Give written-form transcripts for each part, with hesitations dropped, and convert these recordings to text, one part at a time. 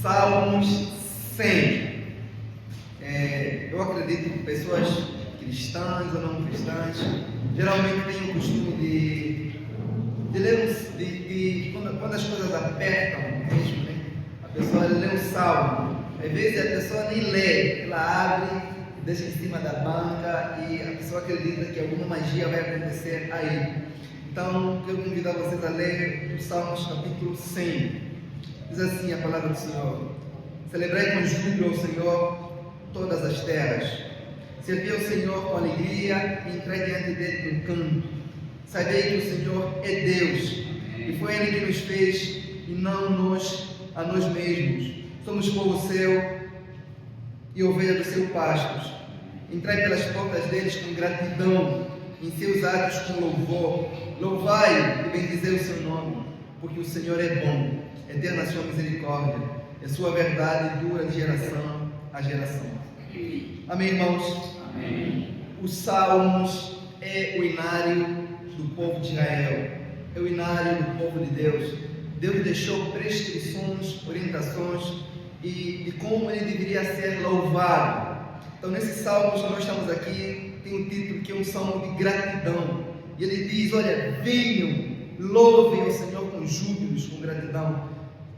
Salmos 100. Eu acredito que pessoas cristãs ou não cristãs geralmente têm o costume de ler, quando as coisas apertam mesmo, né? A pessoa lê um salmo. Às vezes a pessoa nem lê, ela abre, deixa em cima da banca e a pessoa acredita que alguma magia vai acontecer aí. Então, eu convido vocês a ler o Salmos capítulo 100. Diz assim a palavra do Senhor: celebrai com júbilo ao Senhor todas as terras. Servi ao Senhor com alegria e entrei diante dele num canto. Sabei que o Senhor é Deus e foi Ele que nos fez e não nós a nós mesmos. Somos povo seu e ovelha dos seus pastos. Entrai pelas portas deles com gratidão, em seus atos com louvor. Louvai e bendizei o seu nome, porque o Senhor é bom, eterna a sua misericórdia, e a sua verdade dura de geração a geração. Amém, irmãos? Amém. Os Salmos é o inário do povo de Israel, é o inário do povo de Deus. Deus deixou prescrições, orientações de como ele deveria ser louvado. Então, nesses salmos que nós estamos aqui, tem um título que é um salmo de gratidão. E ele diz: olha, venham, louvem ao Senhor com júbilos, com gratidão.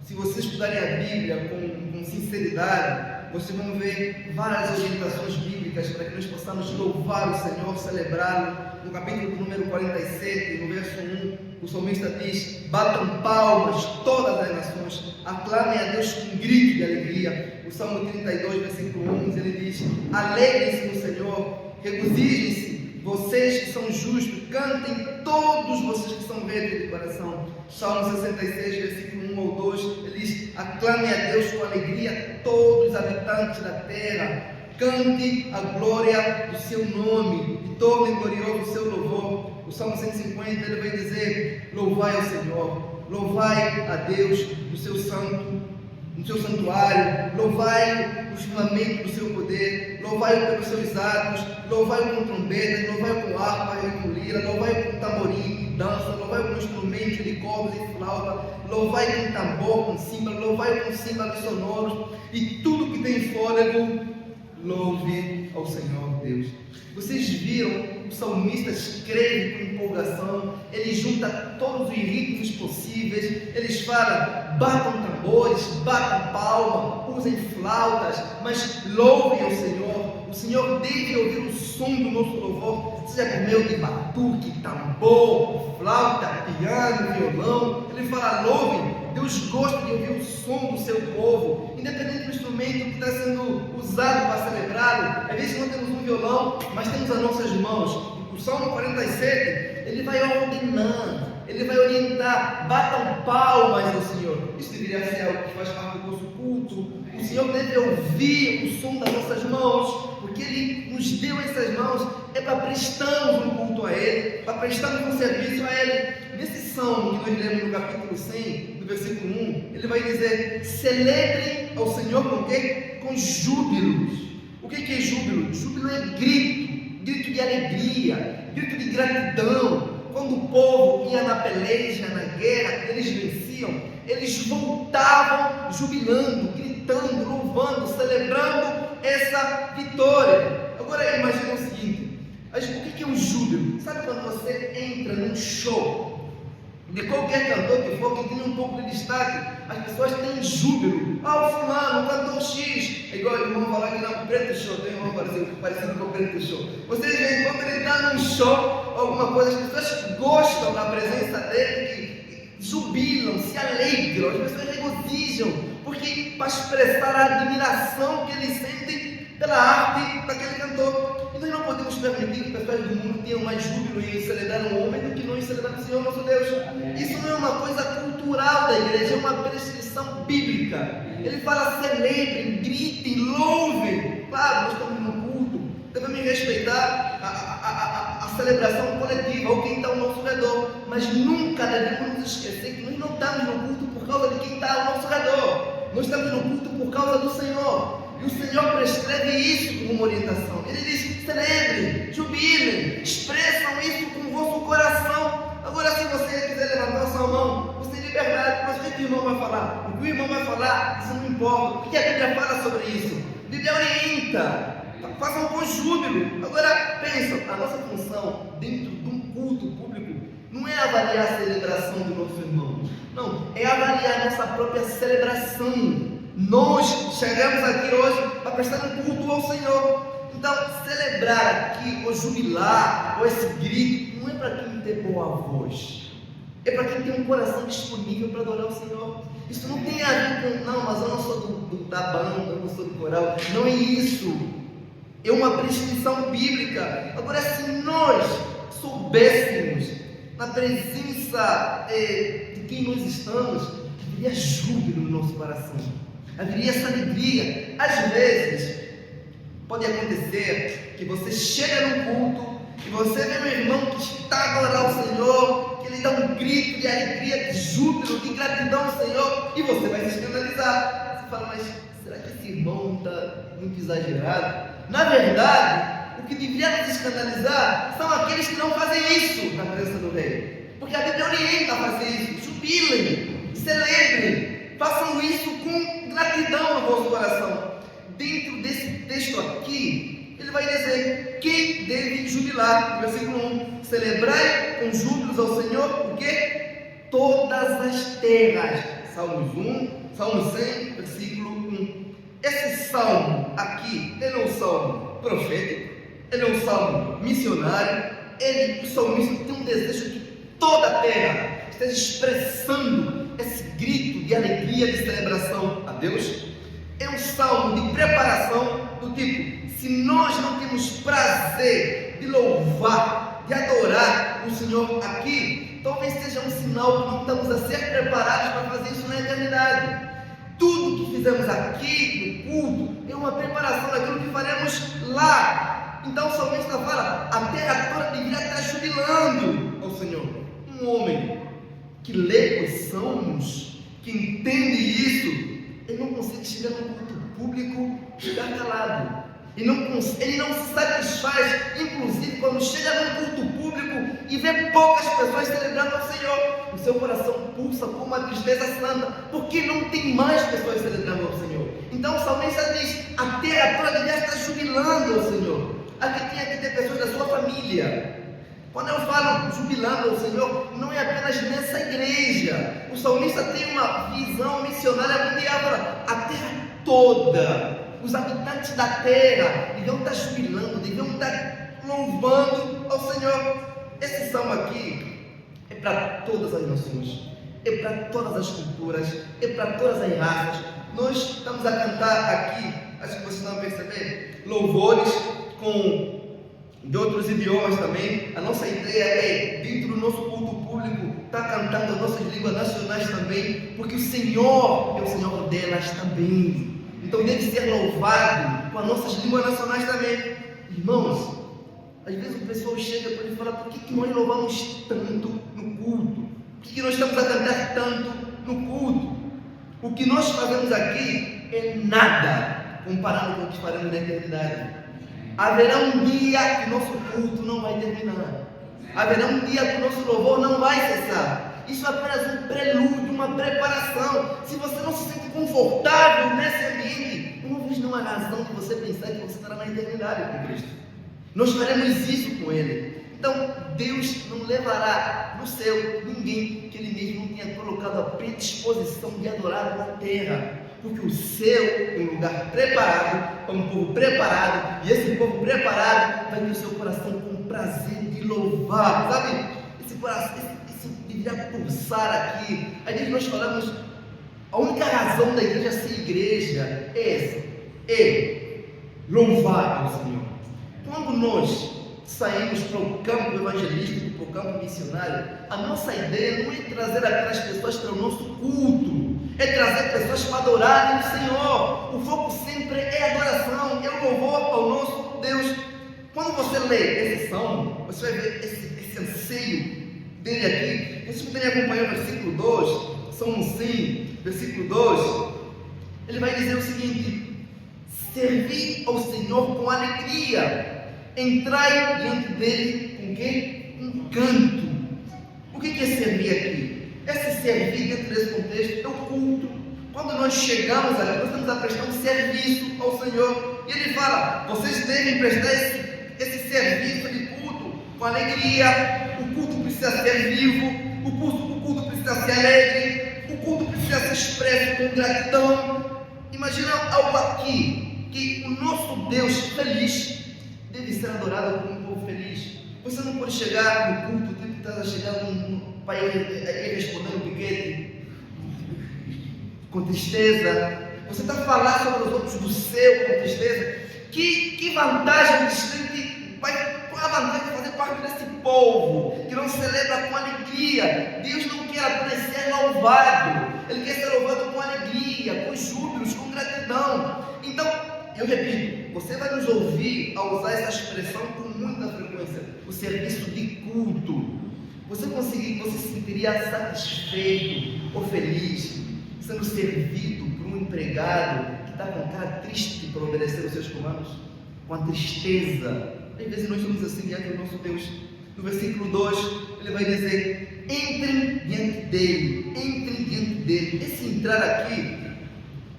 Se vocês estudarem a Bíblia com sinceridade, vocês vão ver várias orientações bíblicas para que nós possamos louvar o Senhor, celebrá-lo. No capítulo número 47, no verso 1, o salmista diz: batam palmas todas as nações, aclamem a Deus com grito de alegria. O Salmo 32, versículo 11, ele diz: alegrem-se no Senhor, regozijem-se vocês que são justos, cantem todos vocês que são verdes de coração. Salmo 66, versículo 1 ao 2, ele diz: aclamem a Deus com alegria todos os habitantes da terra, cante a glória do seu nome e tornem glorioso o seu louvor. O Salmo 150, ele vai dizer: louvai ao Senhor, louvai a Deus no seu santuário, louvai o firmamento do seu poder, louvai pelos seus atos, louvai com trombetas, louvai com harpa e com lira, louvai com tamborim e dança, louvai com instrumentos de cordas e flauta, louvai com tambor, com símbolo, louvai com símbolos sonoros, e tudo que tem fôlego, louve ao Senhor Deus. Vocês viram, o salmista escreve com empolgação, ele junta todos os ritmos possíveis, eles falam: batam tambores, batam palma, usem flautas, mas louvem ao Senhor. O Senhor deve ouvir o som do nosso louvor, seja por meio de batuque, tambor, flauta, piano, violão. Ele fala: louvem. Deus gosta de ouvir o som do seu povo, independente do instrumento que está sendo usado para celebrá-lo. Às vezes não temos um violão, mas temos as nossas mãos. O Salmo 47, ele vai ordenar, ele vai orientar: batam palmas ao Senhor. Isso deveria ser algo que faz parte do nosso culto. O Senhor deve ouvir o som das nossas mãos, porque Ele nos deu essas mãos, é para prestarmos um culto a Ele, para prestarmos um serviço a Ele. Nesse salmo que nós lemos no capítulo 100, no versículo 1, ele vai dizer: celebrem ao Senhor com o quê? Com júbilos. O que é júbilo? Júbilo é grito de alegria, grito de gratidão. Quando o povo ia na peleja, na guerra, eles venciam, eles voltavam jubilando, gritando, louvando, celebrando essa vitória. Agora imagina o seguinte: o que é um júbilo? Sabe quando você entra num show de qualquer cantor que for, que tem um pouco de destaque, as pessoas têm júbilo? O fulano, o cantor X, é igual o irmão falar que não, Preto Show, tem um irmão parecido com o Preto Show. Vocês veem, quando ele está num show, alguma coisa, as pessoas gostam da presença dele, que jubilam, se alegram, as pessoas regozijam, porque para expressar a admiração que eles sentem pela arte daquele cantor. E nós não podemos permitir que pessoas do mundo tenham mais júbilo em celebrar um homem do que nós em celebrar o Senhor nosso Deus. Isso não é uma coisa cultural da igreja, é uma prescrição bíblica. Ele fala: celebrem, gritem, louvem. Claro, nós estamos no culto, devemos respeitar a celebração coletiva, ou quem está ao nosso redor, mas nunca devemos nos esquecer que nós não estamos no culto por causa de quem está ao nosso redor, nós estamos no culto por causa do Senhor. E o Senhor prescreve isso como uma orientação. Ele diz: celebrem, jubilem, expressam isso com o vosso coração. Agora, se você quiser levantar a sua mão, você tem liberdade, mas o que o irmão vai falar? O que o irmão vai falar, isso não importa. O que a Bíblia fala sobre isso? A Bíblia orienta, façam com júbilo. Agora, pensa, a nossa função dentro de um culto público não é avaliar a celebração do nosso irmão, não, é avaliar a nossa própria celebração. Nós chegamos aqui hoje para prestar um culto ao Senhor. Então, celebrar aqui, ou jubilar, ou esse grito, não é para quem tem boa voz, é para quem tem um coração disponível para adorar o Senhor. Isso não tem a ver com, não, mas eu não sou da banda, eu não sou do coral. Não é isso, é uma prescrição bíblica. Agora, se nós soubéssemos, na presença de quem nós estamos, haveria júbilo no nosso coração, haveria essa alegria. Às vezes, pode acontecer que você chega no culto e você vê um irmão que está a adorar o Senhor, que ele dá um grito de alegria, de júbilo, de gratidão ao Senhor, e você vai se escandalizar. Você fala, mas será que esse irmão está muito exagerado? Na verdade, o que deveria nos escandalizar são aqueles que não fazem isso na presença do Rei, porque a Bíblia orienta a fazer isso. Jubilem, celebrem, façam isso com gratidão no vosso coração. Dentro desse texto aqui, ele vai dizer quem deve jubilar. No versículo 1, celebrai com júbilos ao Senhor, o quê? Todas as terras. Salmos 100, versículo 1. Esse salmo aqui, ele é um salmo profético, ele é um salmo missionário. O salmista tem um desejo que toda a terra esteja expressando esse grito de alegria, de celebração a Deus. É um salmo de preparação, do tipo, se nós não temos prazer de louvar, de adorar o Senhor aqui, talvez seja um sinal que não estamos a ser preparados para fazer isso na eternidade. Tudo que fizemos aqui no culto é uma preparação daquilo que faremos lá. Então o salmista fala, a terra toda deveria estar jubilando ao Senhor. Um homem que lê os salmos, que entende isso, ele não consegue chegar no culto público e ficar calado. Ele não se satisfaz, inclusive, quando chega no culto público e vê poucas pessoas celebrando ao Senhor. O seu coração pulsa com uma tristeza santa, porque não tem mais pessoas celebrando ao Senhor. Então o salmista diz, a terra toda deve estar jubilando ao Senhor. Aqui tem que ter pessoas da sua família. Quando eu falo jubilando ao Senhor, não é apenas nessa igreja. O salmista tem uma visão missionária mundial. A terra toda, os habitantes da terra, deviam estar jubilando, deviam estar louvando ao Senhor. Esse salmo aqui é para todas as nações, é para todas as culturas, é para todas as raças. Nós estamos a cantar aqui, acho que vocês vão perceber, louvores de outros idiomas também. A nossa ideia é, dentro do nosso culto público, estar cantando as nossas línguas nacionais também, porque o Senhor é o Senhor delas também. Então deve ser louvado com as nossas línguas nacionais também. Irmãos, às vezes o pessoal chega para ele falar, por que nós louvamos tanto no culto? Por que nós estamos a cantar tanto no culto? O que nós fazemos aqui é nada comparado com o que faremos na eternidade. Haverá um dia que nosso culto não vai terminar. Haverá um dia que o nosso louvor não vai cessar. Isso é apenas um prelúdio, uma preparação. Se você não se sente confortável nesse ambiente, não vejo nenhuma razão de você pensar que você estará na eternidade com Cristo. Nós faremos isso com Ele. Então, Deus não levará no céu ninguém que Ele mesmo não tenha colocado a predisposição de adorar na terra. Porque o céu é um lugar preparado, para um povo preparado, e esse povo preparado vai ter o seu coração com prazer de louvar, sabe? Esse coração, isso deveria pulsar aqui. Às vezes nós falamos, a única razão da igreja ser igreja é essa, é louvar ao Senhor. Quando nós saímos para o campo evangelístico, para o campo missionário, a nossa ideia não é trazer aquelas pessoas para o nosso culto, é trazer pessoas para adorarem o Senhor. O foco sempre é adoração, é o louvor ao nosso Deus. Quando você lê esse salmo, você vai ver esse anseio dele aqui. Vocês podem acompanhar o versículo 2, Salmo 100, versículo 2. Ele vai dizer o seguinte: servi ao Senhor com alegria, entrai diante dele com quê? Um canto. O que é servir aqui? Esse servir dentro desse contexto é o culto. Quando nós chegamos aqui, nós estamos a prestar um serviço ao Senhor. E Ele fala, vocês devem prestar esse serviço de culto com alegria. O culto precisa ser vivo, o culto precisa ser alegre, o culto precisa ser expresso com gratidão. Imagina algo aqui, que o nosso Deus feliz deve ser adorado por um povo feliz. Você não pode chegar no culto, tentar chegar para ir responder um piquete com tristeza. Você está falando sobre os outros do céu com tristeza. Que vantagem qual a vantagem de fazer parte desse povo que não celebra com alegria? Deus não quer apenas ser louvado, Ele quer ser louvado com alegria, com júbilos, com gratidão. Então, eu repito, você vai nos ouvir a usar essa expressão com muita frequência, o serviço de culto. Você se sentiria satisfeito ou feliz sendo servido por um empregado que está com cara triste por obedecer os seus comandos, com a tristeza? Às vezes nós somos assim diante do nosso Deus. No versículo 2, ele vai dizer: entrem diante dele, entrem diante dele. Esse entrar aqui,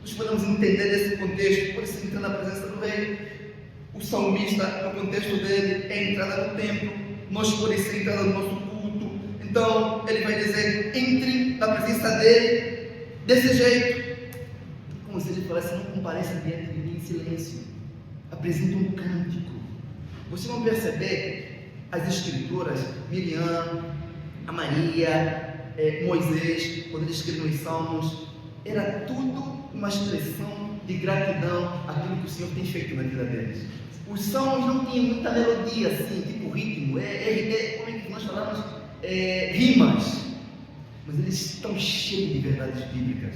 nós podemos entender nesse contexto, pode ser entrar na presença do rei. O salmista, no contexto dele, é a entrada no templo. Nós podemos ser a entrada do nosso culto. Então, ele vai dizer: entre na presença dele, desse jeito. Como se ele falasse: não compareça diante de mim em silêncio. Apresenta um cântico. Você não perceber as escrituras, Miriam, a Maria, Moisés, quando eles escreveram os salmos, era tudo uma expressão de gratidão àquilo que o Senhor tem feito na vida deles. Os salmos não tinham muita melodia assim, tipo ritmo, como é que nós falamos? Rimas, mas eles estão cheios de verdades bíblicas.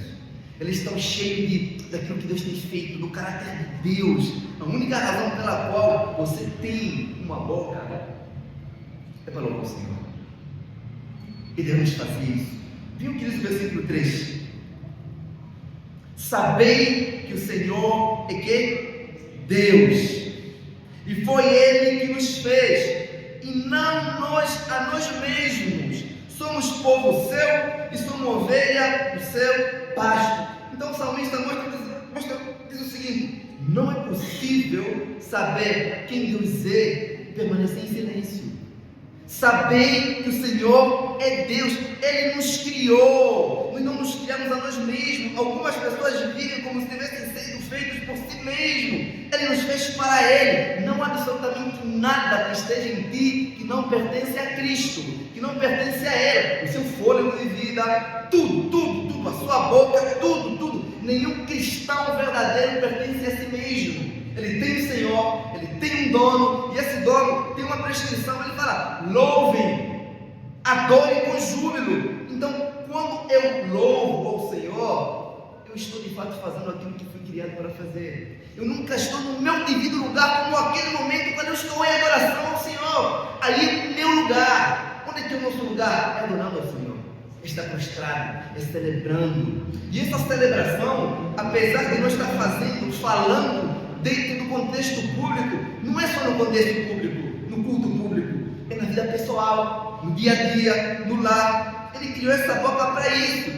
Eles estão cheios daquilo que Deus tem feito, do caráter de Deus. A única razão pela qual você tem uma boca é para louvar o Senhor. E devemos fazer isso. Viu o que diz o versículo 3? Sabei que o Senhor é que? Deus. E foi Ele que nos fez, e não nós a nós mesmos. Somos povo seu e somos ovelha do seu pasto. Então o salmista diz o seguinte: não é possível saber quem Deus é e permanecer em silêncio. Sabei que o Senhor é Deus, Ele nos criou, nós não nos criamos a nós mesmos. Algumas pessoas vivem como se tivessem sido feitos por si mesmos. Ele nos fez para Ele. Não há absolutamente nada que esteja em ti que não pertence a Cristo, que não pertence a Ele. O seu fôlego de vida, tudo, a sua boca, tudo. Nenhum cristão verdadeiro pertence a si mesmo. Ele tem um Senhor, ele tem um dono, e esse dono tem uma prescrição. Ele fala: louvem, adorem com júbilo. Então, quando eu louvo ao Senhor, eu estou de fato fazendo aquilo que fui criado para fazer. Eu nunca estou no meu devido lugar, como aquele momento quando eu estou em adoração ao Senhor. Ali é o meu lugar. Onde é que é o nosso lugar? É adorando ao Senhor, está prostrado, é celebrando. E essa celebração, apesar de nós estar falando dentro do contexto público, não é só no contexto público, no culto público, é na vida pessoal, no dia a dia, no lar. Ele criou essa boca para isso.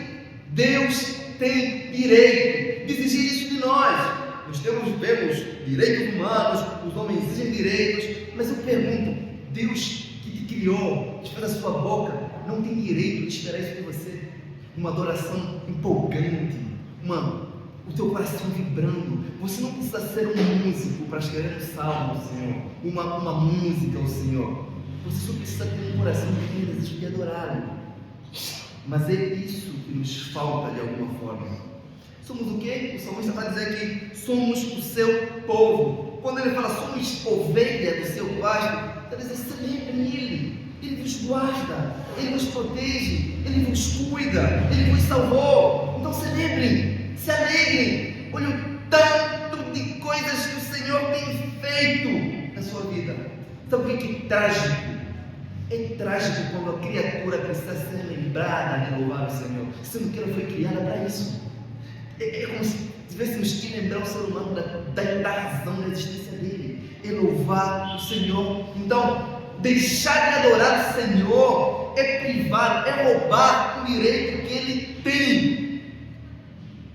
Deus tem direito de exigir isso de nós. Nós vemos direitos humanos, os homens exigem direitos, mas eu pergunto: Deus que te criou, que fez a sua boca, não tem direito de esperar isso de você? Uma adoração empolgante, o teu coração vibrando. Você não precisa ser um músico para escrever um salmo ao Senhor, uma música ao Senhor. Você só precisa ter um coração que tem desejo de adorá-lo. Mas é isso que nos falta de alguma forma. Somos o quê? O salmista vai dizer que somos o seu povo. Quando ele fala somos ovelha do seu pasto, ele diz: celebre nele. Ele vos guarda, Ele vos protege, Ele vos cuida, Ele vos salvou. Então celebrem, se alegrem. Olha o tanto de coisas que o Senhor tem feito na sua vida. Então o que é trágico? É trágico quando a criatura precisa ser lembrada de louvar o Senhor, sendo que ela foi criada para isso. É como se tivéssemos que lembrar o ser humano da razão da existência dele, é louvar o Senhor. Então, deixar de adorar o Senhor é privar, é roubar um direito que Ele tem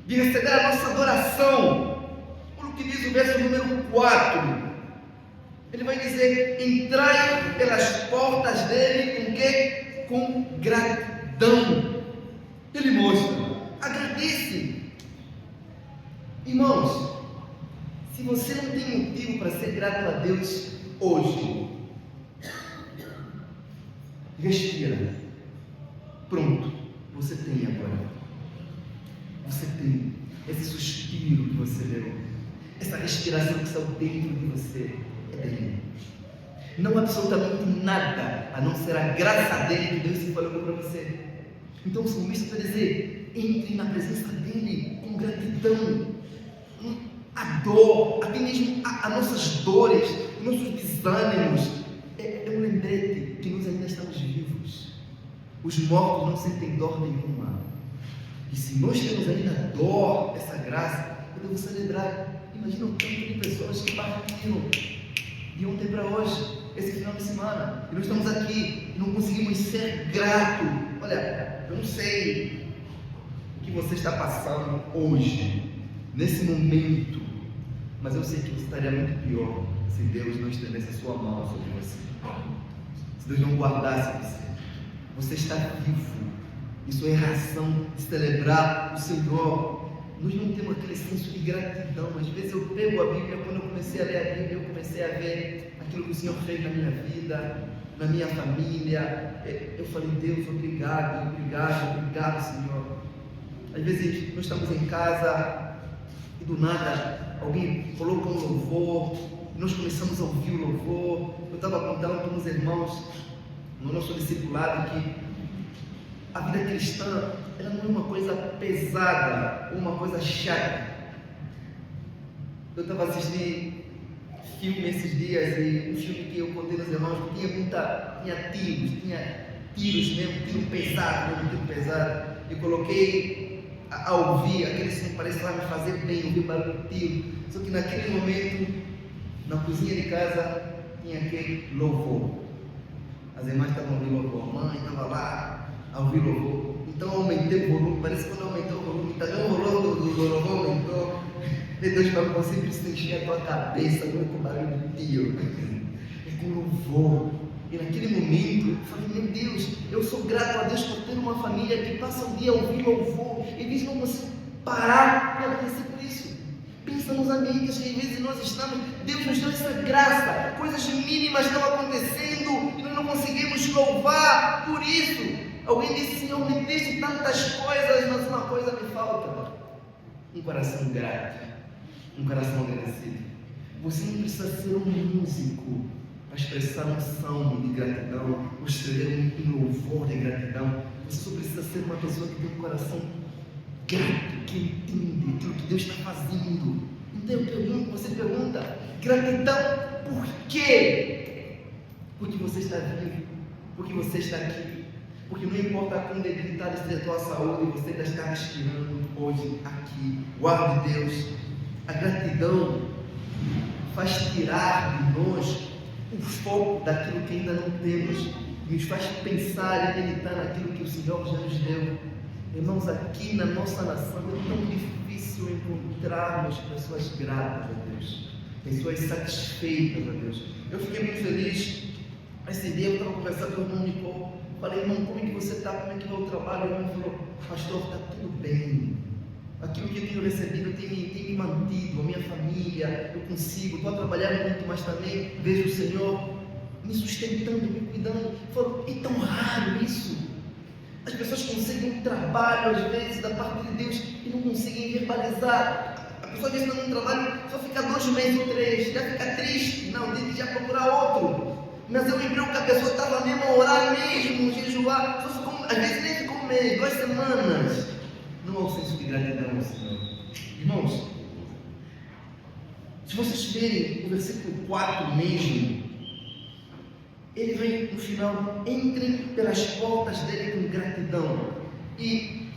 de receber a nossa adoração. Olha o que diz o verso número 4. Ele vai dizer: entrai pelas portas dele com quê? Com gratidão. Ele mostra, agradece. Irmãos, se você não tem motivo para ser grato a Deus hoje, respira. Pronto, você tem agora. Você tem esse suspiro que você deu, essa respiração que saiu dentro de você, é dele. Não absolutamente nada, a não ser a graça dele que Deus se falou para você. Então o salmista vai dizer: entre na presença dele com gratidão. A dor, até mesmo as nossas dores, os nossos desânimos, é um lembrete que nós ainda estamos vivos. Os mortos não sentem dor nenhuma. E se nós temos ainda dor, essa graça, eu devo celebrar. Imagina o tanto de pessoas que partiram de ontem para hoje, esse final de semana, e nós estamos aqui e não conseguimos ser gratos. Olha, eu não sei o que você está passando hoje, nesse momento, mas eu sei que você estaria muito pior se Deus não estendesse a sua mão sobre você, se Deus não guardasse você. Você está vivo, isso é razão de celebrar o Senhor. Nós não temos aquele senso de gratidão. Às vezes eu pego a Bíblia, quando eu comecei a ler a Bíblia, eu comecei a ver aquilo que o Senhor fez na minha vida, na minha família. Eu falei: Deus, obrigado, obrigado, obrigado, Senhor. Às vezes nós estamos em casa e do nada alguém colocou um louvor, e nós começamos a ouvir o louvor. Eu estava contando com os irmãos no nosso discipulado que a vida cristã, ela não é uma coisa pesada ou uma coisa chata. Eu estava assistindo filme esses dias, e um filme que eu contei nos irmãos que tinha tiros mesmo, tiro pesado. Eu coloquei a ouvir aquele som, parece que vai me fazer bem, ouvir barulho do tiro. Só que naquele momento, na cozinha de casa, tinha aquele louvor. As irmãs estavam ouvindo louvor, a mãe estava lá a ouvir louvor. Então eu aumentei o volume, parece que quando aumentou o volume, também o volume do louvor aumentou. E Deus vai conseguir encher a tua cabeça com barulho de tiro. É com louvor. E naquele momento, eu falei: meu Deus, eu sou grato a Deus por ter uma família que passa o dia a ouvir louvor. E eles não conseguem parar de agradecer por isso. Pensa nos ambientes que às vezes nós estamos, Deus nos deu essa graça, coisas mínimas estão acontecendo e nós não conseguimos louvar por isso. Alguém disse: Senhor, me deste tantas coisas, mas uma coisa me falta: um coração grato, um coração agradecido. Você não precisa ser um músico para expressar um salmo de gratidão, ou escrever um louvor de gratidão. Você só precisa ser uma pessoa que tem um coração grato, que entende aquilo que Deus está fazendo. Então eu pergunto, você pergunta: gratidão por quê? Porque você está vivo, porque você está aqui, porque não importa quão debilitada esteja a tua saúde, você ainda está respirando hoje aqui. Guarde Deus. A gratidão faz tirar de nós o foco daquilo que ainda não temos, nos faz pensar e meditar naquilo que o Senhor já nos deu. Irmãos, aqui na nossa nação é tão difícil encontrarmos pessoas gratas a Deus, pessoas satisfeitas a Deus. Eu fiquei muito feliz. Esse dia eu estava conversando com o irmão Nicole. Falei: irmão, como é que você está? Como é que vai o trabalho? O irmão falou: pastor, está tudo bem. Aquilo que eu tenho recebido tem me mantido, a minha família, eu consigo, estou a trabalhar muito, mas também vejo o Senhor me sustentando, me cuidando. Falou: é tão raro isso. As pessoas conseguem um trabalho, às vezes, da parte de Deus e não conseguem verbalizar. A pessoa, às vezes, está num trabalho, só fica 2 meses ou 3, já fica triste. Não, tem que já procurar outro. Mas eu lembrei que a pessoa estava mesmo a orar mesmo, jejuar, só ficou, às vezes nem ficou um mês, 2 semanas. Não há o senso de gratidão ao Senhor. Irmãos, se vocês verem o versículo 4 mesmo, ele vem no final: entrem pelas portas dele com gratidão e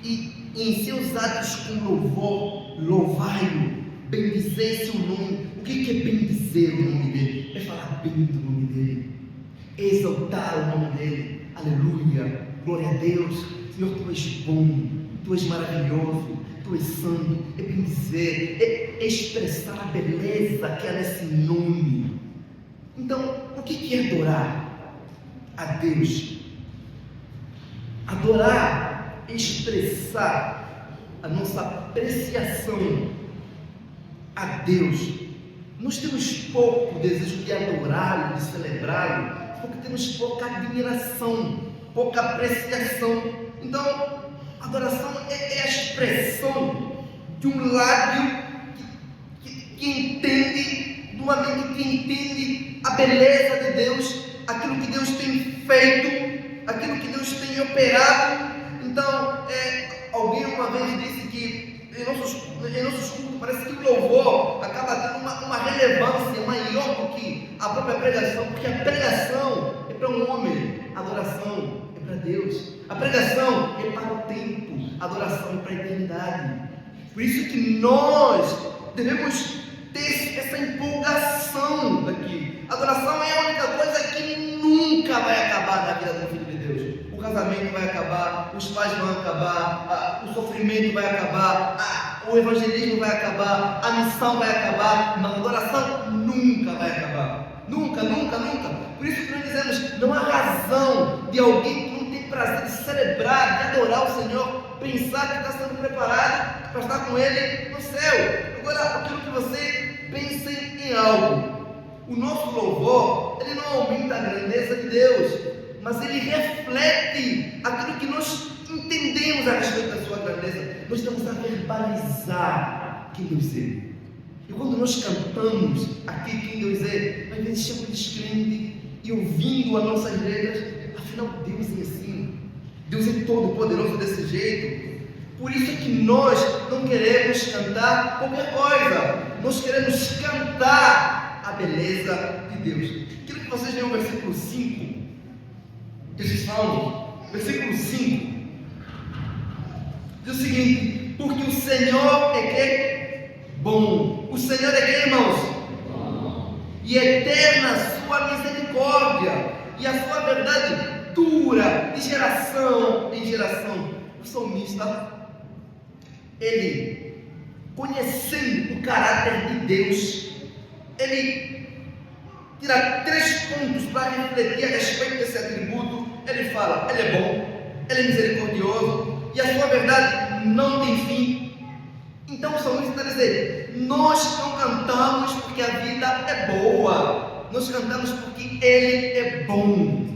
em seus atos com louvor, louvai-o, bendizei seu nome. O que é bendizer o nome dele? É falar bem do nome dele, exaltar o nome dele. aleluia, glória a Deus. Senhor, Tu és bom, Tu és maravilhoso, Tu és santo. É bem dizer, é expressar a beleza que há nesse nome. Então, o que é adorar a Deus? Adorar é expressar a nossa apreciação a Deus. Nós temos pouco desejo de adorá-lo, de celebrá-lo, porque temos pouca admiração, pouca apreciação. Então, adoração é a expressão de um lábio que entende, de uma mente que entende a beleza de Deus, aquilo que Deus tem feito, aquilo que Deus tem operado. Então, alguém uma vez disse que em nossos cultos parece que o louvor acaba tendo uma relevância maior do que a própria pregação, porque a pregação é para um homem, a adoração é para Deus, a pregação é para o tempo, a adoração é para a eternidade. Por isso que nós devemos ter essa empolgação daqui. A adoração é a única coisa que nunca vai acabar na vida do Filho de Deus. O casamento vai acabar, os pais vão acabar, o sofrimento vai acabar, o evangelismo vai acabar, a missão vai acabar, mas a adoração nunca vai acabar. Nunca, nunca, nunca. Por isso que nós dizemos, não há razão de alguém que não tem prazer de celebrar, de adorar o Senhor, pensar que está sendo preparado para estar com Ele no céu. Agora, aquilo que você pense em algo. O nosso louvor, ele não aumenta a grandeza de Deus, mas ele reflete aquilo que nós entendemos a respeito da sua grandeza. Nós estamos a verbalizar quem Deus é. E quando nós cantamos aqui quem Deus é, às vezes chama descrente e ouvindo as nossas letras, afinal Deus é assim. Deus é todo poderoso desse jeito. Por isso que nós não queremos cantar qualquer coisa. Nós queremos cantar a beleza de Deus. Quero que vocês leiam o versículo 5. Esses salmos, versículo 5. Diz o seguinte: porque o Senhor é que bom. O Senhor é que, irmãos? Bom. E eterna a sua misericórdia, e a sua verdade dura de geração em geração. O salmista, ele, conhecendo o caráter de Deus, ele tira 3 pontos para refletir a respeito desse atributo. Ele fala, ele é bom, ele é misericordioso, e a sua verdade não tem fim. Então o salmista está dizendo, nós não cantamos porque a vida é boa, nós cantamos porque Ele é bom.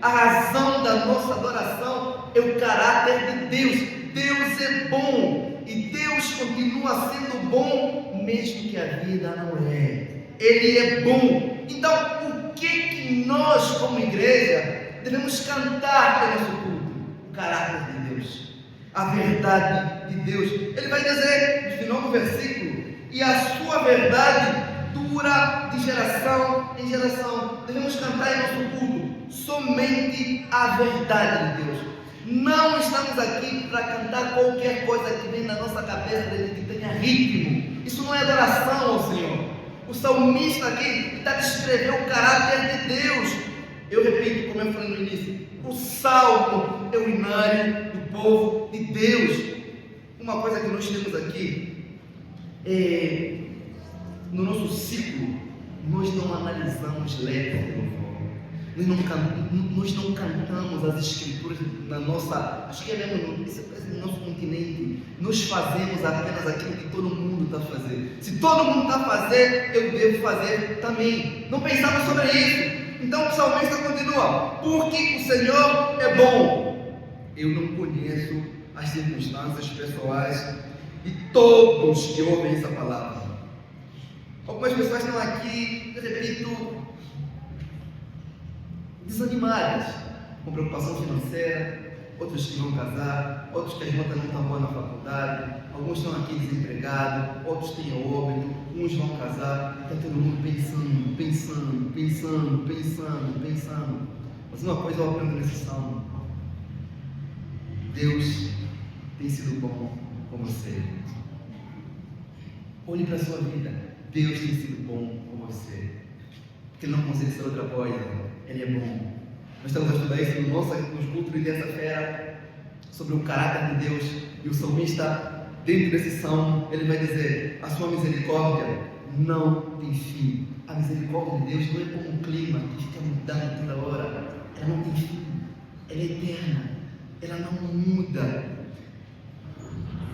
A razão da nossa adoração é o caráter de Deus. Deus é bom, e Deus continua sendo bom, mesmo que a vida não é. Ele é bom. Então, o que nós, como igreja, devemos cantar no nosso culto? O caráter de Deus, a verdade de Deus. Ele vai dizer, no final do versículo, e a sua verdade dura de geração em geração. Devemos cantar em nosso culto somente a verdade de Deus. Não estamos aqui para cantar qualquer coisa que vem na nossa cabeça, que tenha ritmo. Isso não é adoração ao Senhor. O salmista aqui está descrevendo o caráter de Deus. Eu repito, como eu falei no início, o salmo é o inário do povo de Deus. Uma coisa que nós temos aqui no nosso ciclo, nós não analisamos letras de louvor. Nós não cantamos as escrituras na nossa, acho que é no nosso continente. Nós fazemos apenas aquilo que todo mundo está fazendo. Se todo mundo está fazendo, eu devo fazer também. Não pensamos sobre isso. Então o salmista continua, porque o Senhor é bom. Eu não conheço as circunstâncias pessoais de todos que ouvem essa palavra. Algumas pessoas estão aqui, eu repito, desanimadas, com preocupação financeira, outros que vão casar, outros que as notas não estão boas na faculdade, alguns estão aqui desempregados, outros têm óbito, uns vão casar, está todo mundo pensando. Mas uma coisa eu aprendo nesse salmo: Deus tem sido bom com você. Olhe para a sua vida, Deus tem sido bom com você, porque Ele não consegue ser outra coisa. Ele é bom, Nós estamos a estudar isso nos cultos de terça-feira, sobre o caráter de Deus. E o salmista, dentro desse salmo, ele vai dizer: a sua misericórdia não tem fim. A misericórdia de Deus não é como um clima que fica mudando toda hora. Ela não tem fim. Ela é eterna. Ela não muda.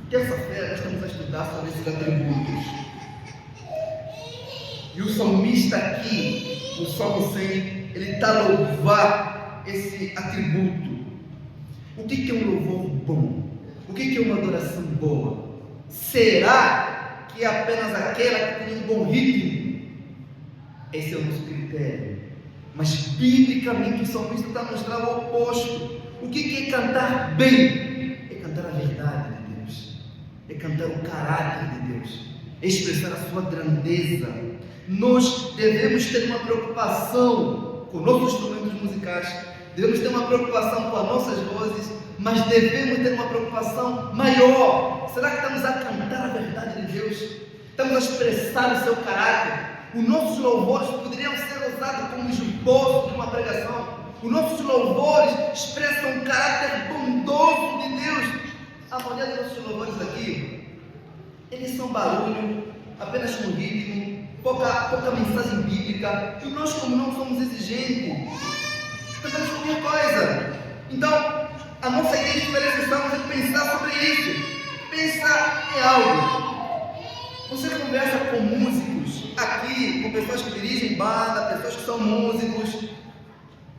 Terça-feira nós estamos a estudar sobre esses atributos. E o salmista aqui, no Salmo 100, ele está a louvar esse atributo. O que é um louvor bom? O que é uma adoração boa? Será que é apenas aquela que tem um bom ritmo? Esse é o nosso critério. Mas biblicamente o salmista está a mostrar o oposto. O que é cantar bem? É cantar a verdade de Deus. É cantar o caráter de Deus. É expressar a sua grandeza. Nós devemos ter uma preocupação com nossos instrumentos musicais, devemos ter uma preocupação com as nossas vozes, mas devemos ter uma preocupação maior. Será que estamos a cantar a verdade de Deus? Estamos a expressar o seu caráter? Os nossos louvores poderiam ser usados como esboço de uma pregação. Os nossos louvores expressam o caráter bondoso de Deus. A maioria dos nossos louvores aqui, eles são barulho, apenas com ritmo, pouca mensagem bíblica, e nós, como não somos exigentes, cantamos qualquer coisa. Então, a nossa igreja precisamos pensar sobre isso. Pensar em algo. Você conversa com músicos aqui, com pessoas que dirigem banda, pessoas que são músicos,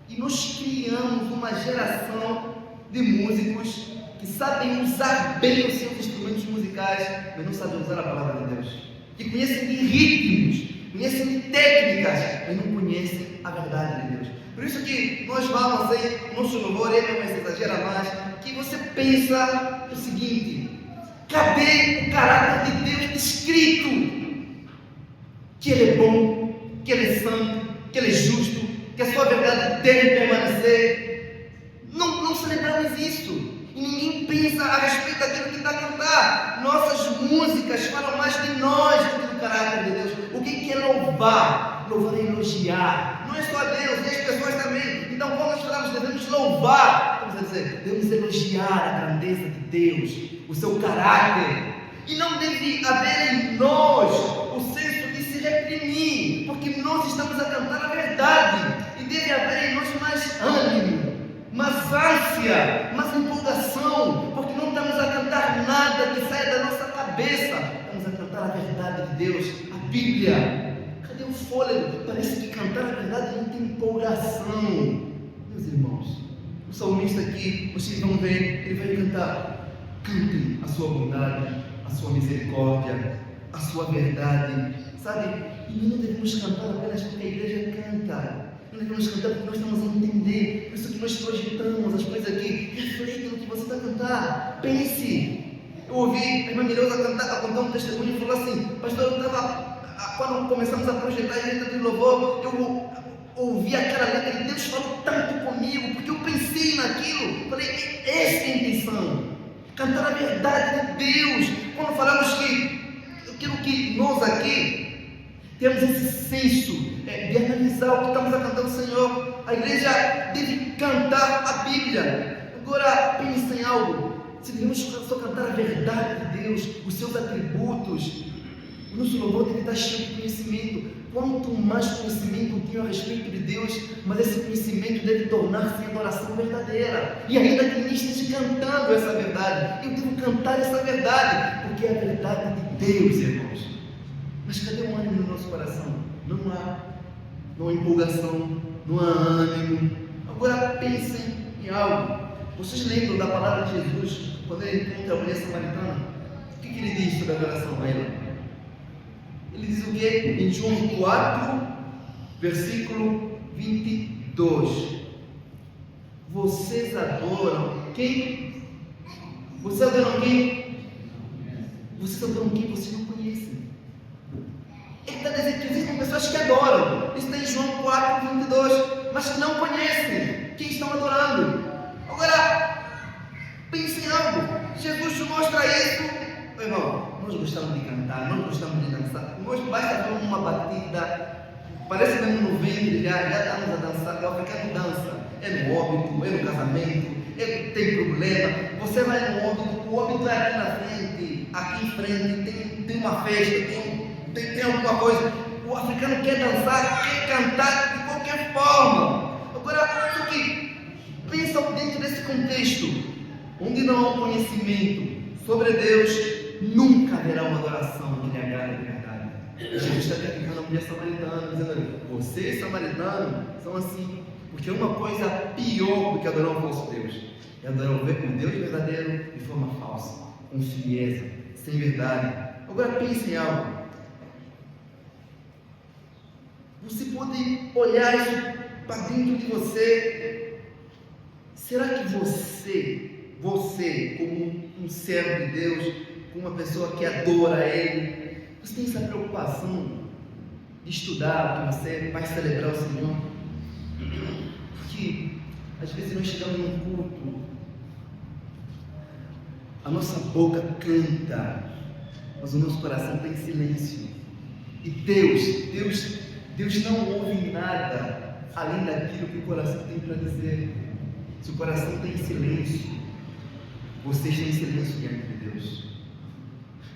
e nós criamos uma geração de músicos que sabem usar bem os seus instrumentos musicais, mas não sabem usar a palavra de Deus. Que conhecem de ritmos, conhecem de técnicas, mas não conhecem a verdade de Deus. Por isso que nós vamos aí, o nosso louvor, ele não exagera mais, que você pensa o seguinte: cadê o caráter de Deus descrito? Que Ele é bom, que Ele é santo, que Ele é justo, que a sua verdade deve permanecer. Não celebramos isso. E ninguém pensa a respeito daquilo que está a cantar. Nossas músicas falam mais de nós do que do caráter de Deus. O que é louvar? Louvar é elogiar. Não é só a Deus, e as pessoas também. Então, quando nós falamos, devemos louvar, vamos dizer, devemos elogiar a grandeza de Deus, o seu caráter. E não deve haver em nós o senso de se reprimir, porque nós estamos a cantar a verdade. E deve haver em nós mais ânimo, mais ânsia, mais empolgação, porque não estamos a cantar nada que saia da nossa cabeça, estamos a cantar a verdade de Deus, a Bíblia. Cadê o fôlego? Parece que cantar a verdade não tem empolgação. Meus irmãos, o salmista aqui, vocês vão ver, ele vai cantar: cantem a sua bondade, a sua misericórdia, a sua verdade, sabe? E não devemos cantar apenas porque a igreja canta. Não devemos cantar porque nós estamos a entender. Por isso que nós projetamos as coisas aqui. Refletem no que você está a cantar. Pense. Eu ouvi a irmã Mireuza a contar um testemunho e falou assim: pastor, eu estava, quando começamos a projetar a letra do louvor, eu ouvi aquela letra e Deus falou tanto comigo, porque eu pensei naquilo. Falei, essa é a intenção. Cantar a verdade de Deus. Quando falamos que aquilo que nós aqui temos esse senso de analisar o que estamos a cantar ao Senhor. A igreja deve cantar a Bíblia. Agora pense em algo: se devemos só cantar a verdade de Deus, os seus atributos, o nosso louvor deve estar cheio de conhecimento. Quanto mais conhecimento eu tenho a respeito de Deus, mas esse conhecimento deve tornar-se adoração verdadeira. E ainda que ninguém esteja cantando essa verdade, eu devo cantar essa verdade, porque é a verdade de Deus, irmãos. Mas cadê o ânimo no nosso coração? Não há empolgação, não há ânimo. Agora pensem em algo. Vocês lembram da palavra de Jesus, quando ele encontra a mulher samaritana? O que ele diz sobre a adoração a ela? Ele diz o quê? Em João 4, versículo 22. Vocês adoram quem? Vocês adoram quem? Vocês adoram quem vocês não conhecem. Ele está dizendo que existem pessoas que adoram. Isso está em João 4, 22. Mas que não conhecem quem estão adorando. Agora, pense em algo. Jesus te mostra isso. Meu irmão, nós gostamos de cantar, nós gostamos de dançar. Nós basta ver uma batida, parece mesmo no ventre, já estamos a dançar. O africano dança. é no óbito, é no casamento, tem problema. Você vai no óbito, o óbito é aqui na frente, aqui em frente, tem uma festa, tem alguma coisa. O africano quer dançar, quer cantar de qualquer forma. Agora, só que pensa dentro desse contexto, onde não há um conhecimento sobre Deus, nunca haverá uma adoração que lhe agrade de verdade. Jesus está criticando a mulher samaritana, dizendo: vocês samaritanos são assim, porque uma coisa pior do que adorar um falso Deus é adorar o Deus verdadeiro de forma falsa, com frieza, sem verdade. Agora pense em algo. Você pode olhar isso para dentro de você. Será que você como um servo de Deus, como uma pessoa que adora Ele, você tem essa preocupação de estudar, que você vai celebrar o Senhor? Porque às vezes nós chegamos num culto, a nossa boca canta, mas o nosso coração está em silêncio. E Deus não ouve nada além daquilo que o coração tem para dizer. Se o coração está em silêncio, você está em silêncio diante de Deus.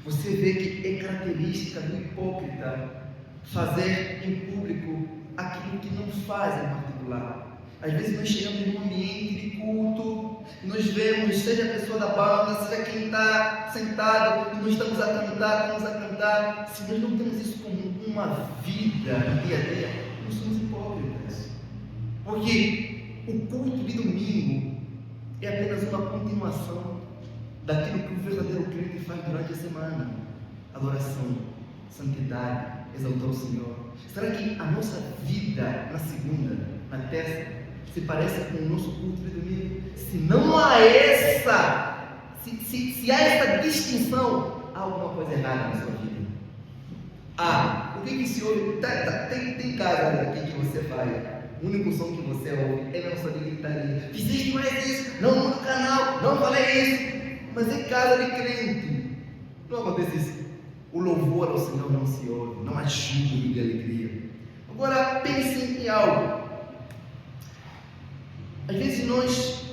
Você vê que é característica do hipócrita fazer em público aquilo que não faz em particular. Às vezes nós chegamos num ambiente de culto e nós vemos, seja a pessoa da banda, seja quem está sentado, e nós estamos a cantar. Se nós não temos isso como uma vida no dia a dia, nós somos hipócritas. Porque o culto de domingo é apenas uma continuação daquilo que o verdadeiro crente faz durante a semana: adoração, santidade, exaltar o Senhor. Será que a nossa vida na segunda, na terça, se parece com o nosso culto de domingo? Se não há se há essa distinção, há alguma coisa errada na sua vida. O que se ouve? Tem casa aqui que você faz, o único som que você ouve é a nossa gritaria: fizeste mais isso, não muda o canal, não falei isso. Mas em casa de crente não acontece isso. O louvor ao Senhor não se ouve, não há júbilo de alegria. Agora pense em algo. Às vezes nós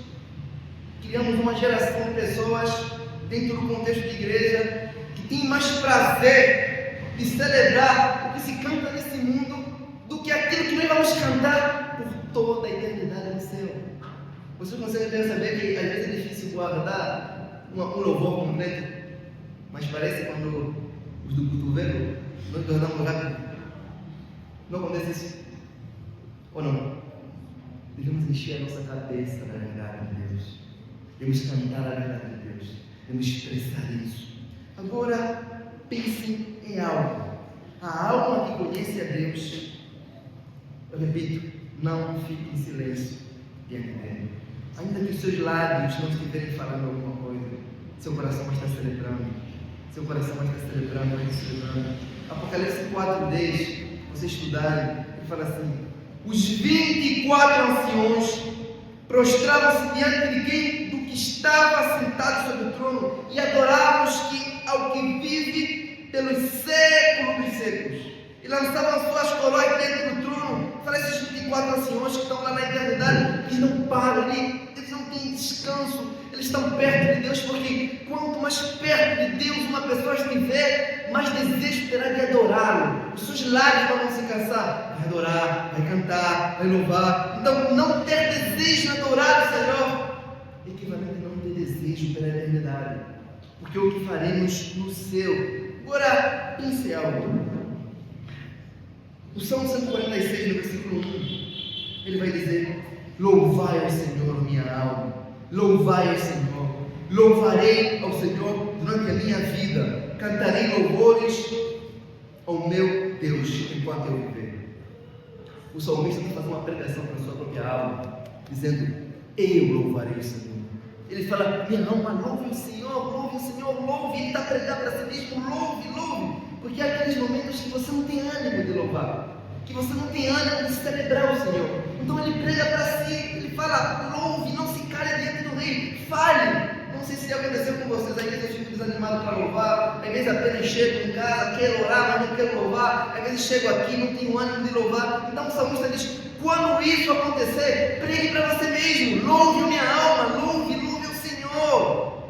criamos uma geração de pessoas dentro do contexto de igreja que tem mais prazer de celebrar o que se canta nesse mundo do que aquilo que nós vamos cantar por toda a eternidade no céu. Você consegue perceber que às vezes é difícil guardar um louvor completo, mas parece quando os do cotovelo nós guardamos rápido. Não acontece isso? Ou não? Devemos encher a nossa cabeça da verdade de Deus. Devemos cantar a verdade de Deus. Devemos expressar isso. Agora, pense em algo. A alma que conhece a Deus, eu repito, não fique em silêncio diante dele. Ainda que os seus lábios não estiverem falando alguma coisa, seu coração vai estar celebrando. Seu coração vai estar celebrando, vai estar celebrando. Apocalipse 4:10, vocês estudarem, ele fala assim: os 24 anciões prostravam-se diante de quem? Do que estava sentado sobre o trono, e adoravam ao que vive pelos séculos dos séculos, e lançavam suas coroas dentro do trono. Fala, esses 24 anciões que estão lá na eternidade, eles não param ali, eles não têm descanso, eles estão perto de Deus, porque quanto mais perto de Deus uma pessoa estiver, mais desejo terá de adorá-lo. Os seus lábios não vão se cansar, vai adorar, vai cantar, vai louvar. Então, não ter desejo de adorar o Senhor é equivalente a não ter desejo pela eternidade, porque o que faremos no céu. Agora, pense em algo. O Salmo 146, no versículo 1, ele vai dizer: louvai ao Senhor, minha alma, louvai ao Senhor, louvarei ao Senhor durante a minha vida, cantarei louvores ao meu Deus enquanto eu viver. O salmista está fazendo uma pregação para a sua própria alma, dizendo: eu louvarei o Senhor. Ele fala: minha alma, louve o Senhor, louve o Senhor, louve. Ele está pregando para si mesmo: louve, louve. Porque há aqueles momentos que você não tem ânimo de louvar, que você não tem ânimo de celebrar o Senhor. Então ele prega para si, ele fala: louve, não se cale diante do rei, fale. Não sei se aconteceu com vocês, às vezes eu fico desanimado para louvar, às vezes apenas chego em casa, quero orar, mas não quero louvar. louvar, às vezes chego aqui, não tenho ânimo de louvar. Então o salmista diz: quando isso acontecer, pregue para você mesmo, louve minha alma, louve o Senhor.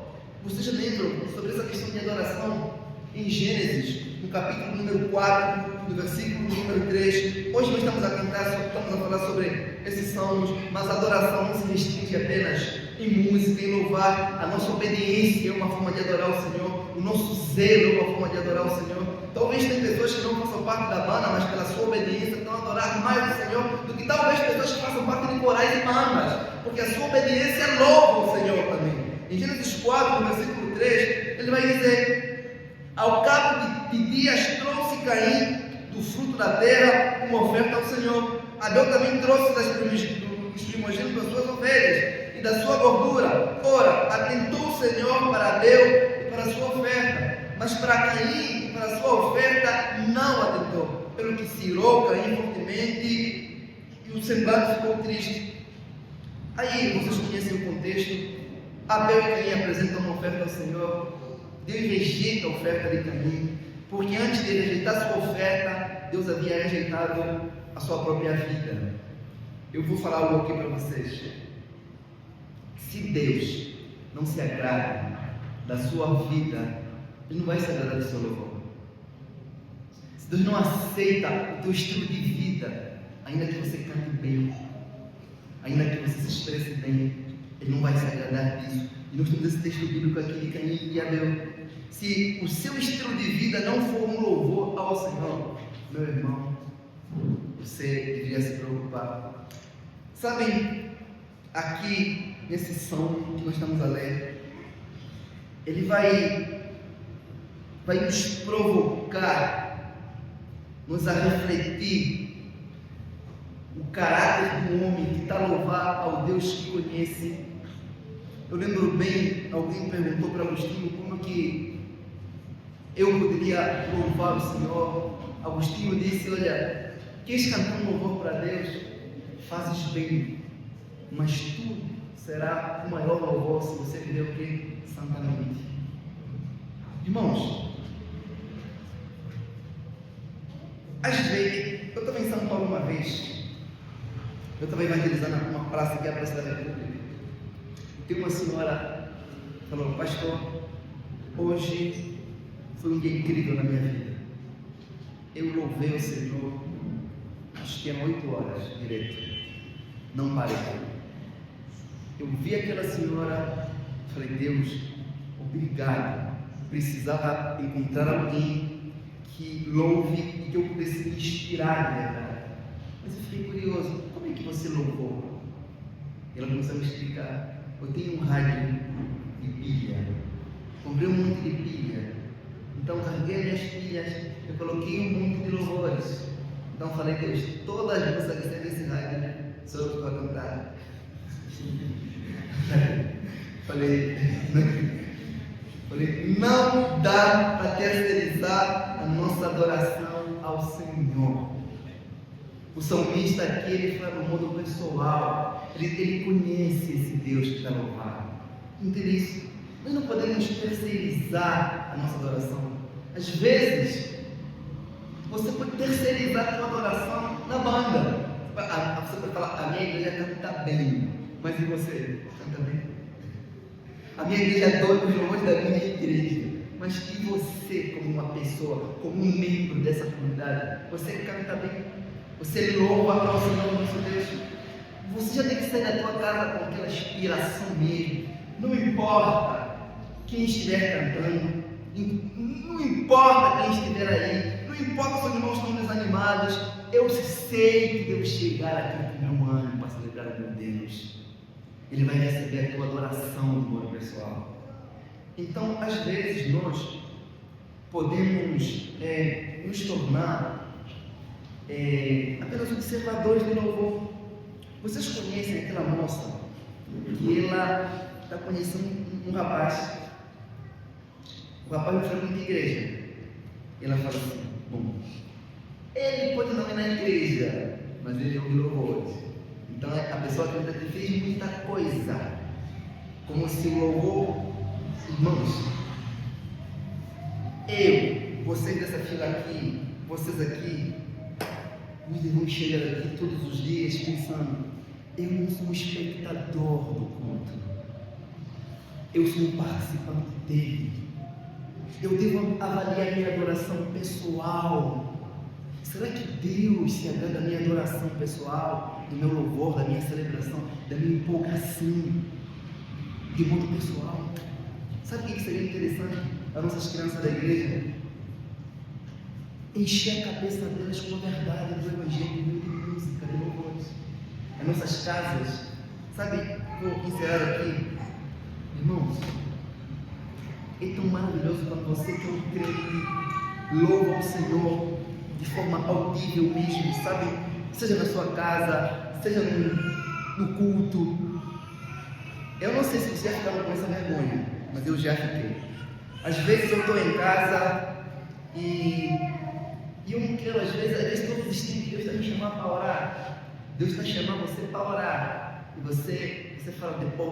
Vocês lembram sobre essa questão de adoração em Gênesis, no capítulo número 4, do versículo número 3. Hoje nós estamos a cantar, estamos a falar sobre esses salmos, mas a adoração não se restringe apenas em música, em louvar. A nossa obediência é uma forma de adorar o Senhor, o nosso zelo é uma forma de adorar o Senhor. Talvez tem pessoas que não façam parte da banda, mas pela sua obediência estão a adorar mais o Senhor do que talvez pessoas que façam parte de corais e bandas, porque a sua obediência louva o Senhor também. Em Gênesis 4, no versículo 3, ele vai dizer: ao cabo de dias trouxe Caim do fruto da terra uma oferta ao Senhor. Abel também trouxe dos primogênitos das suas ovelhas e da sua gordura. Ora, atentou o Senhor para Abel e para a sua oferta, mas para Caim e para a sua oferta não atentou, pelo que se irou Caim fortemente e o semblante ficou triste. Aí vocês conhecem o contexto. Abel e Caim apresentam uma oferta ao Senhor. Deus rejeita a oferta de Caim, porque antes de rejeitar a sua oferta, Deus havia rejeitado a sua própria vida. Eu vou falar algo aqui para vocês. Se Deus não se agrada da sua vida, Ele não vai se agradar do seu louvor. Se Deus não aceita o teu estilo de vida, ainda que você cante bem, ainda que você se expresse bem, Ele não vai se agradar disso. E nós temos esse texto bíblico aqui de Caim e Abel. Se o seu estilo de vida não for um louvor ao Senhor, meu irmão, você deveria se preocupar. Sabem, aqui nesse salmo que nós estamos a ler, ele vai nos provocar, nos a refletir o caráter do homem que está a louvar ao Deus que conhece. Eu lembro bem, alguém perguntou para Agostinho como que eu poderia louvar o Senhor. Agostinho disse: olha, queres cantar um louvor para Deus? Fazes bem, mas tu será o maior louvor se você viver o que? Santamente. Irmãos, às vezes, eu estava em São Paulo uma vez, eu estava evangelizando uma praça que é a Praça da República. Tem uma senhora que falou: pastor, hoje foi um dia incrível na minha vida. Eu louvei o Senhor, acho que eram 8 horas direito, não parei. Eu vi aquela senhora, falei: Deus, obrigado. Precisava encontrar alguém que louve e que eu pudesse me inspirar de verdade. Mas eu fiquei curioso: como é que você louvou? Ela começou a me explicar: eu tenho um rádio de pilha, comprei um monte de pilha, então carreguei minhas pilhas, eu coloquei um monte de louvores. Então falei: Deus, todas as músicas que tem nesse rádio, sou eu que estou a cantar. Falei, não dá para terceirizar a nossa adoração ao Senhor. O salmista aqui, ele fala no modo pessoal, ele conhece esse Deus que está louvado. Entende isso? Nós não podemos terceirizar a nossa adoração. Às vezes, você pode terceirizar a sua adoração na banda. Você pode falar: a minha igreja canta bem, mas e você? Canta bem? A minha igreja adora os louvores da minha igreja, mas e você, como uma pessoa, como um membro dessa comunidade? Você canta bem? Você louva ao Senhor nosso Deus? Você já tem que sair da tua casa com aquela inspiração mesmo. Não importa quem estiver cantando, não importa quem estiver aí, não importa se os irmãos estão desanimados. Eu sei que devo chegar aqui com meu ânimo para celebrar o meu Deus. Ele vai receber a tua adoração do modo pessoal. Então, às vezes, nós podemos nos tornar apenas observadores do louvor. Vocês conhecem aquela moça que ela está conhecendo um rapaz. O rapaz não frequenta a igreja. Ela fala assim: bom, ele pode não ir na igreja, mas ele ouve louvores. Então a pessoa acredita que fez muita coisa, como se o louvor, irmãos, vocês dessa fila aqui, vocês aqui, muitos vão chegar aqui todos os dias pensando: eu não sou um espectador do culto, eu sou um participante dele. Eu devo avaliar minha adoração pessoal. Será que Deus se agrada da minha adoração pessoal, do meu louvor, da minha celebração, da minha empolgação, de modo pessoal? Sabe o que seria interessante? As nossas crianças da igreja encher a cabeça delas com a verdade do Evangelho, de música, de louvores. As nossas casas, sabe? Vou encerrar aqui, irmãos. É tão maravilhoso quando você que é um crente louva ao Senhor de forma audível mesmo, sabe? Seja na sua casa, seja no culto. Eu não sei se você já ficava com essa vergonha, mas eu já fiquei. Às vezes eu estou em casa e eu não quero, às vezes estou desistindo, Deus está me chamando para orar. Deus está chamando você para orar. E você fala depois,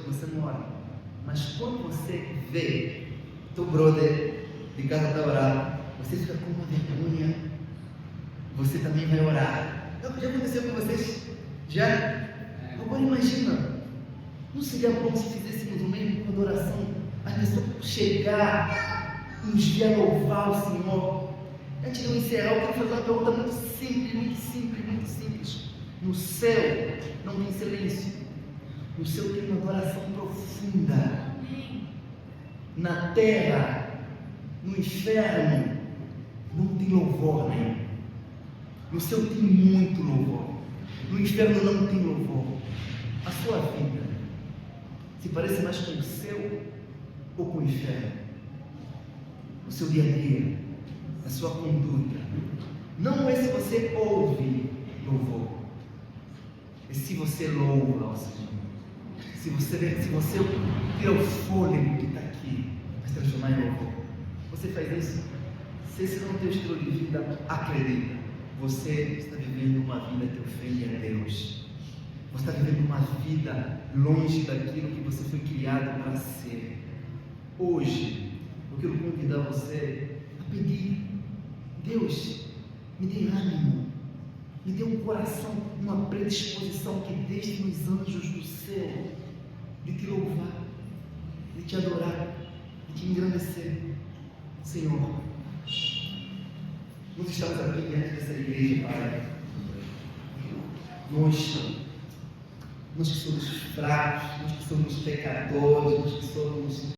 você não ora. Mas quando você vê teu brother de casa está orando, você fica com uma vergonha, você também vai orar. Já aconteceu com vocês? Já? Agora imagina, não seria bom se fizéssemos o mesmo com adoração? A pessoa chegar e nos dia louvar o Senhor. Antes de eu encerrar, eu quero fazer uma pergunta muito simples. No céu não tem silêncio. No céu tem uma adoração profunda. Na terra, no inferno, não tem louvor, né? No céu tem muito louvor. No inferno não tem louvor. A sua vida se parece mais com o céu ou com o inferno? O seu dia a dia, a sua conduta. Não é se você ouve louvor, é se você louva ao Senhor. Se você tira o fôlego que está aqui, vai se transformar em louvor. Você faz isso? Se esse não é o teu estilo de vida, acredita, você está vivendo uma vida que ofende a Deus. Você está vivendo uma vida longe daquilo que você foi criado para ser. Hoje, eu quero convidar você a pedir: Deus, me dê ânimo, me dê um coração, uma predisposição que deixe nos anjos do céu de te louvar, de te adorar, de te engrandecer. Senhor, nós estamos aqui diante dessa igreja, Pai. Nós que somos fracos, nós que somos pecadores, nós que somos